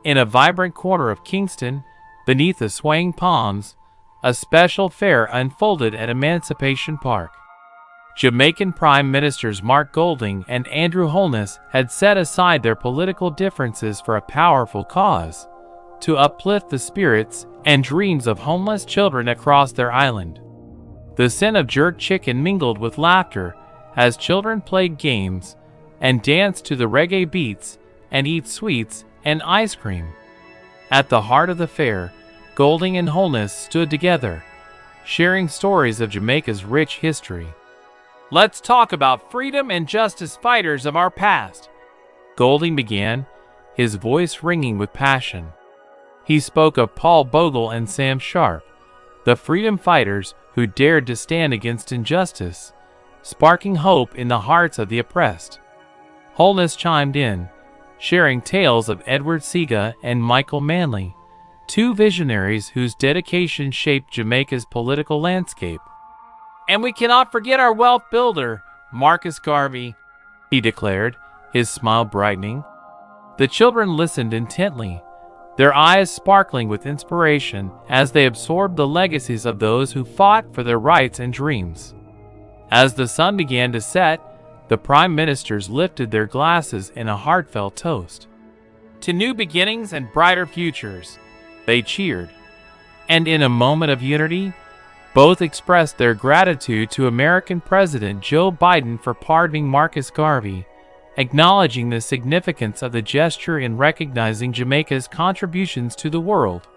In a vibrant corner of Kingston, beneath the swaying palms, a special fair unfolded at Emancipation Park. Jamaican Prime Ministers Mark Golding and Andrew Holness had set aside their political differences for a powerful cause, to uplift the spirits and dreams of homeless children across their island. The scent of jerk chicken mingled with laughter as children played games and danced to the reggae beats and eat sweets and ice cream. At the heart of the fair, Golding and Holness stood together, sharing stories of Jamaica's rich history. "Let's talk about freedom and justice fighters of our past," Golding began, his voice ringing with passion. He spoke of Paul Bogle and Sam Sharp, the freedom fighters who dared to stand against injustice, sparking hope in the hearts of the oppressed. Holness chimed in, sharing tales of Edward Seaga and Michael Manley, two visionaries whose dedication shaped Jamaica's political landscape. "And we cannot forget our wealth builder, Marcus Garvey," he declared, his smile brightening. The children listened intently, their eyes sparkling with inspiration as they absorbed the legacies of those who fought for their rights and dreams. As the sun began to set, the Prime Ministers lifted their glasses in a heartfelt toast. "To new beginnings and brighter futures," they cheered. And in a moment of unity, both expressed their gratitude to American President Joe Biden for pardoning Marcus Garvey, acknowledging the significance of the gesture in recognizing Jamaica's contributions to the world.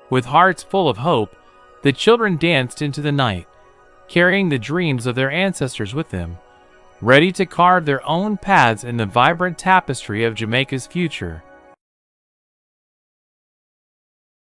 With hearts full of hope, the children danced into the night, carrying the dreams of their ancestors with them, ready to carve their own paths in the vibrant tapestry of Jamaica's future.